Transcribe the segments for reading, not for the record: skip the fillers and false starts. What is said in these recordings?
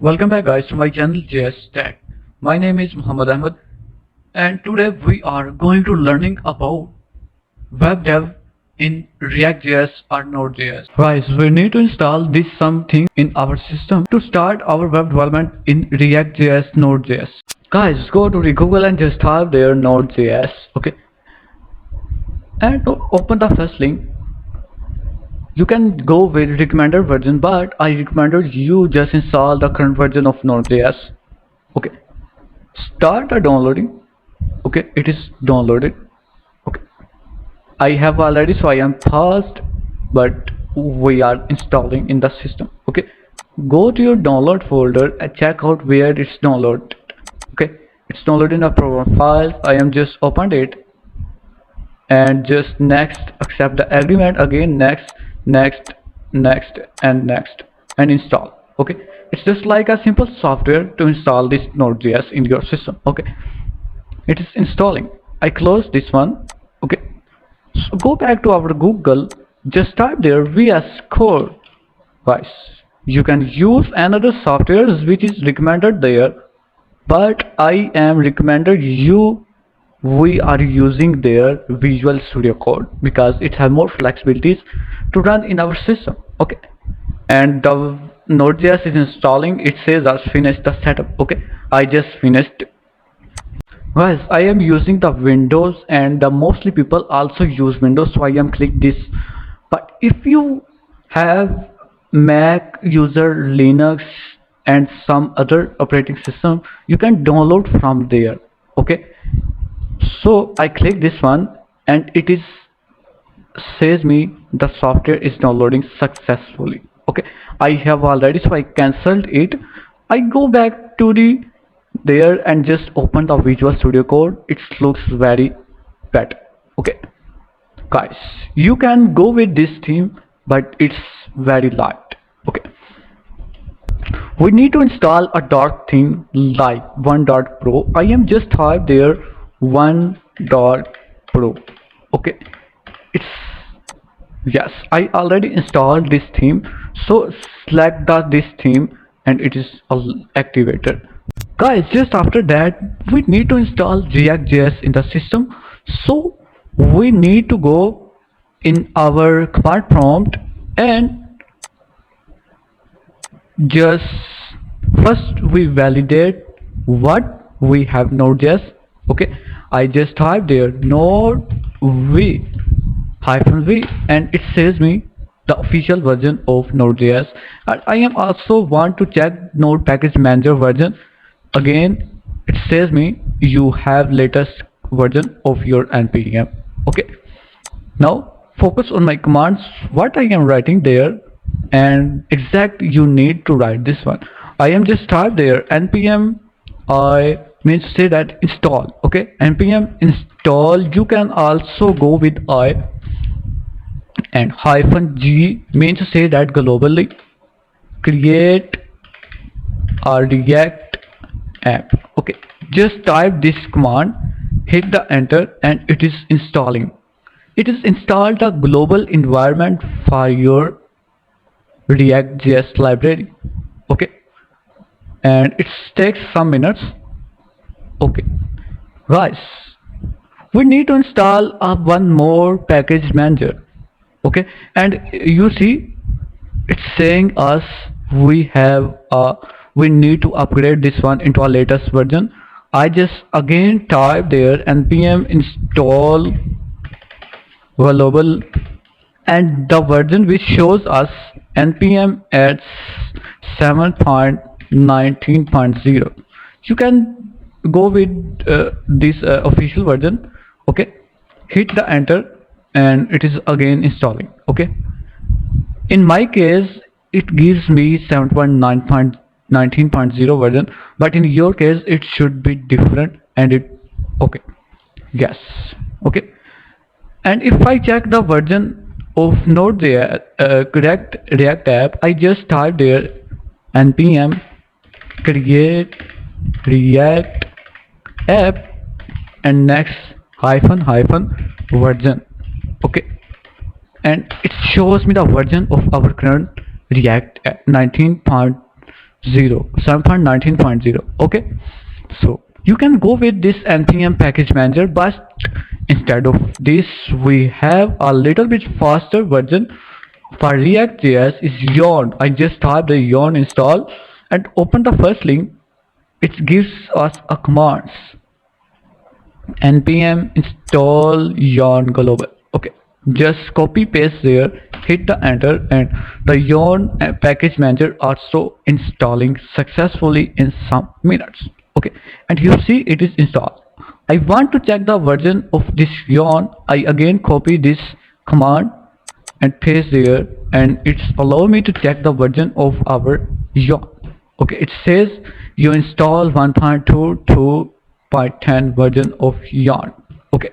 Welcome back guys to my channel JSstack. My name is Muhammad Ahmed and today we are going to learning about web dev in React.js or Node.js. Guys, we need to install this something in our system to start our web development in React.js, Node.js. Guys, go to the Google and just type there Node.js, okay? And to open the first link, you can go with recommended version, but I recommended you just install the current version of Node.js. Okay, start a downloading. Okay, it is downloaded. Okay, I have already, so I am fast, but we are installing in the system. Okay, go to your download folder and check out where it's downloaded. Okay, it's downloaded in a program file. I am just opened it and just next, accept the agreement, again next, and install. Okay, it's just like a simple software to install this Node.js in your system. Okay, it is installing. I close this one. Okay, so go back to our Google, just type there VSCode. Guys, you can use another software which is recommended there, but I am recommended we are using their Visual Studio Code because it has more flexibilities to run in our system. Okay, and the Node.js is installing. It says us finish the setup. Okay, I just finished. Guys, I am using the Windows and mostly people also use Windows, so I am click this. But if you have Mac user, Linux and some other operating system, you can download from there. Okay, so I click this one and it is says me the software is downloading successfully. Okay, I have already, so I cancelled it. I go back to the there and just open the Visual Studio Code. It looks very better. Okay guys, you can go with this theme, but it's very light. Okay, we need to install a dark theme like one.pro. I am just type there one.pro. okay, it's yes, I already installed this theme, so select this theme and it is activated. Guys, just after that we need to install React.js in the system, so we need to go in our command prompt and just first we validate what we have Node.js. Okay, I just type there node v -v and it says me the official version of Node.js, and I am also want to check Node package manager version. Again it says me you have latest version of your npm. Okay, now focus on my commands, what I am writing there, and exact you need to write this one. I am just type there npm, I means to say that install. Okay, npm install. You can also go with I, and -g means to say that globally create a React app. Okay, just type this command, hit the enter, and it is installing. It is installed a global environment for your React.js library. Okay, and it takes some minutes. Okay guys, we need to install one more package manager. Okay, and you see it's saying us we need to upgrade this one into our latest version. I just again type there npm install global, and the version which shows us npm at 7.19.0. you can go with this official version. Okay, hit the enter and it is again installing. Okay, in my case it gives me 7.9.19.0 version, but in your case it should be different, and it okay, yes. Okay, and if I check the version of Node.js React app, I just type there npm create React app and next -version. Okay, and it shows me the version of our current React 19.0 7.19.0. Okay, so you can go with this npm package manager, but instead of this we have a little bit faster version for React.js is yarn. I just type the yarn install and open the first link. It gives us a commands npm install yarn global. Okay, just copy paste there, hit the enter, and the yarn package manager also installing successfully in some minutes. Okay, and you see it is installed. I want to check the version of this yarn. I again copy this command and paste there, and it's allow me to check the version of our yarn. Okay, it says you install 1.22.10 version of yarn. Okay,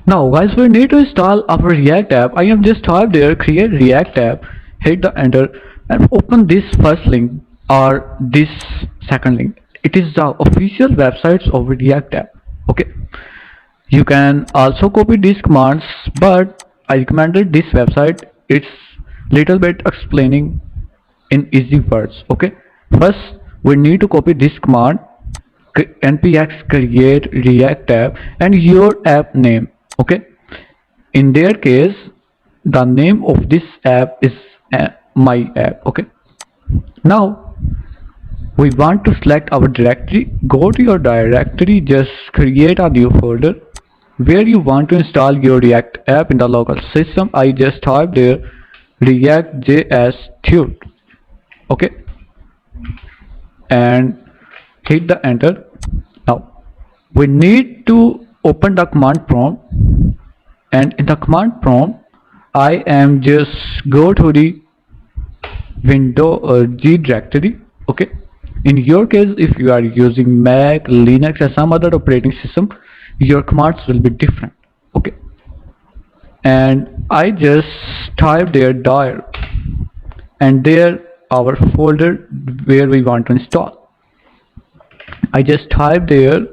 now guys, we need to install our React app. I am just type there create React app, hit the enter, and open this first link or this second link. It is the official websites of React app. Okay, you can also copy these commands, but I recommended this website. It's little bit explaining in easy words. Okay, first we need to copy this command npx create React app and your app name. Okay, in their case the name of this app is my app. Okay, now we want to select our directory. Go to your directory, just create a new folder where you want to install your React app in the local system. I just type there React.js Tude. Okay, and hit the enter. Now we need to open the command prompt, and in the command prompt I am just go to the window or G directory. Okay, in your case if you are using Mac, Linux or some other operating system, your commands will be different. Okay, and I just type there dir, and there our folder where we want to install. I just type there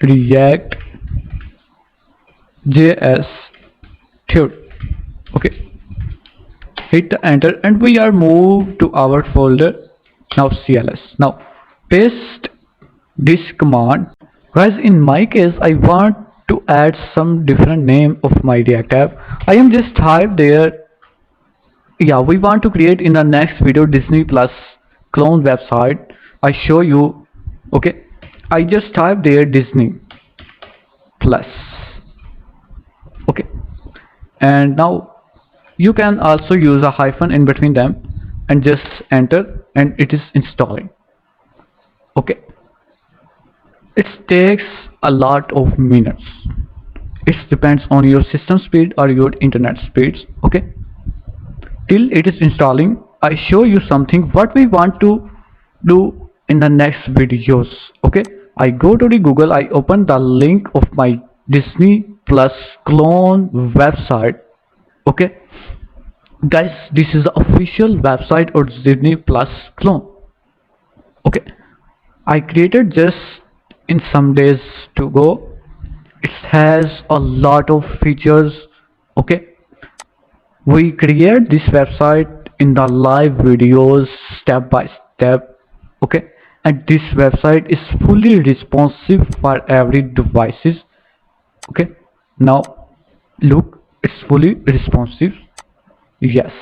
React JS Tude. Okay, hit the enter, and we are moved to our folder. Now CLS. Now paste this command. Guys, in my case I want to add some different name of my React app. I am just type there, yeah, we want to create in the next video Disney Plus clone website. I show you. Okay, I just type there Disney Plus. Okay, and now you can also use a hyphen in between them and just enter, and it is installing. Okay, it takes a lot of minutes. It depends on your system speed or your internet speeds. Okay, till it is installing, I show you something what we want to do in the next videos. Okay, I go to the Google, I open the link of my Disney Plus clone website. Okay guys, this is the official website of Disney Plus clone. Okay, I created just in some days to go. It has a lot of features. Okay, we create this website in the live videos step by step. Okay, and this website is fully responsive for every devices. Okay, now look, it's fully responsive. Yes,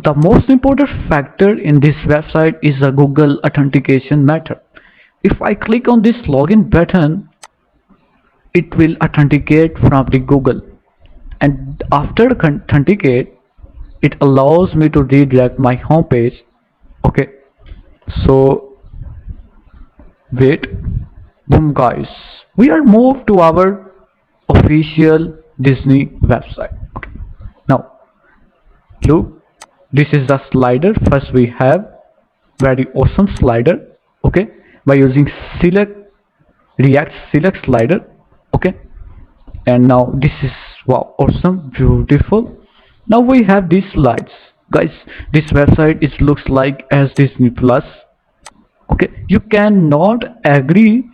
the most important factor in this website is the Google authentication method. If I click on this login button, it will authenticate from the Google, and after authenticate it allows me to redirect my home page. Okay, so wait, boom guys, we are moved to our official Disney website. Okay, now look, this is the slider. First we have very awesome slider. Okay, by using select React select slider. Okay, and now this is wow, awesome, beautiful. Now we have these slides. Guys, this website it looks like as Disney Plus. Okay, you cannot agree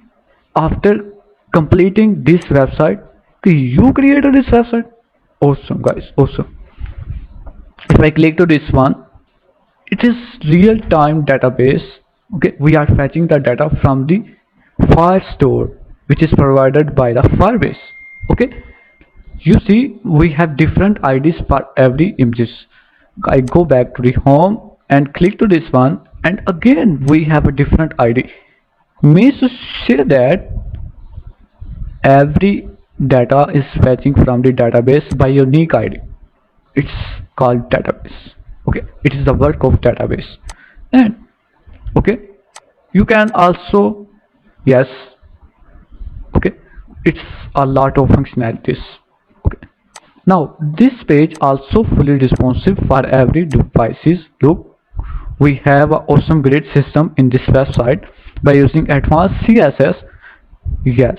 after completing this website. You created this website. Awesome guys, awesome. If I click to this one, it is real-time database. Okay, we are fetching the data from the file store which is provided by the Firebase. Okay, you see we have different IDs for every images. I go back to the home and click to this one, and again we have a different ID. Means to say that every data is fetching from the database by unique ID. It's called database. Okay, it is the work of database. And okay, you can also, yes, okay, it's a lot of functionalities. Okay, now this page also fully responsive for every devices. Look, we have an awesome grid system in this website by using advanced CSS. Yes,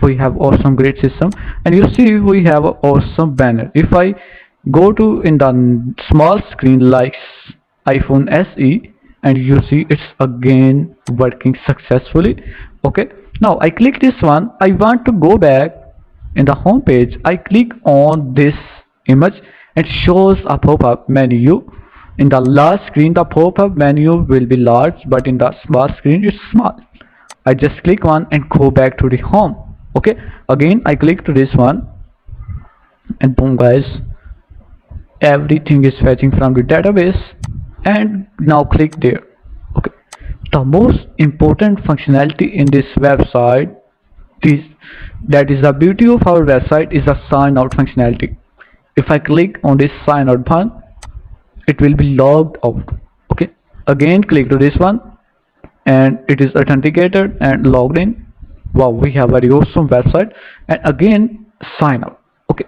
we have awesome grid system, and you see we have an awesome banner. If I go to in the small screen like iPhone SE, and you see it's again working successfully. Okay, now I click this one. I want to go back in the home page. I click on this image and shows a pop-up menu. In the large screen the pop-up menu will be large, but in the small screen it's small. I just click one and go back to the home. Okay, again I click to this one, and boom guys, everything is fetching from the database. And now click there. Okay, the most important functionality in this website is, that is the beauty of our website, is the sign out functionality. If I click on this sign out button, it will be logged out. Okay, again click to this one, and it is authenticated and logged in. Wow, we have a very awesome website. And again sign out. Okay,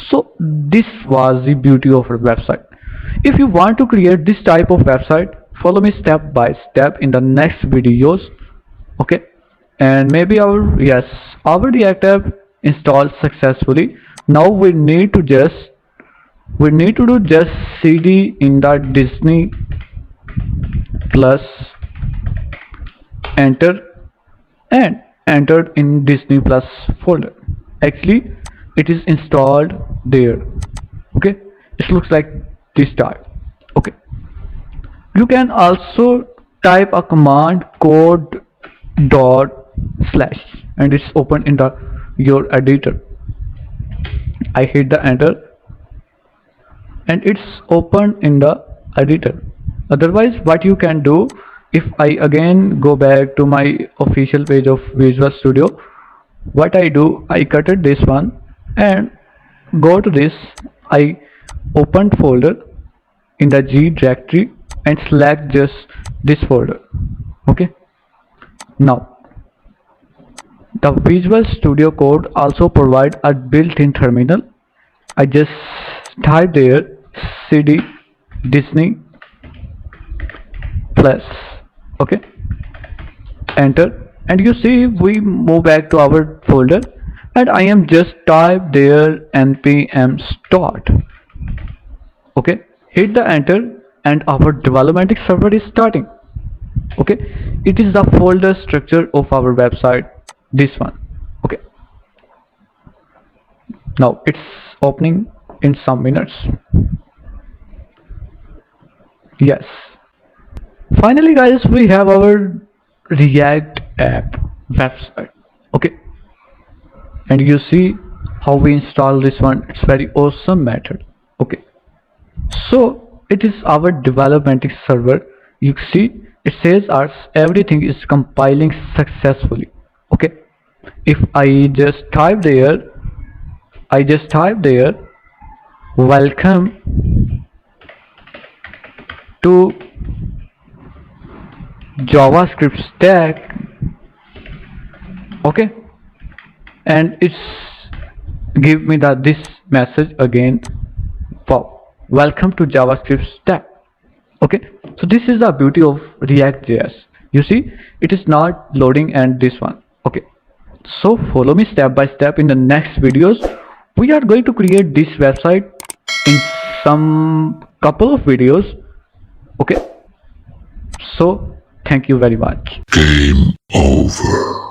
so this was the beauty of our website. If you want to create this type of website, follow me step by step in the next videos. Okay, and maybe our React app installed successfully. Now we need to do just cd in the Disney plus enter, and entered in Disney plus folder. Actually it is installed there. Okay, it looks like this type. Okay, you can also type a command code dot slash, and it's open in your editor. I hit the enter, and it's open in the editor. Otherwise what you can do, if I again go back to my official page of Visual Studio, what I do, I cutted this one and go to this. I opened folder in the G directory and select just this folder. Okay, now the Visual Studio Code also provide a built-in terminal. I just type there cd Disney plus, okay, enter, and you see we move back to our folder, and I am just type there npm start. Okay, hit the enter, and our development server is starting. Okay, it is the folder structure of our website, this one. Okay, now it's opening in some minutes. Yes, finally guys, we have our React app website. Okay, and you see how we install this one. It's very awesome method. Okay, so it is our development server. You see it says us everything is compiling successfully. Okay, if I just type there, welcome to JavaScript Stack. Okay, and it's give me this message again. Wow, welcome to JavaScript Stack. Okay, so this is the beauty of React.js. You see it is not loading, and this one. Okay, so follow me step by step in the next videos. We are going to create this website in some couple of videos. Okay, so thank you very much. Game over.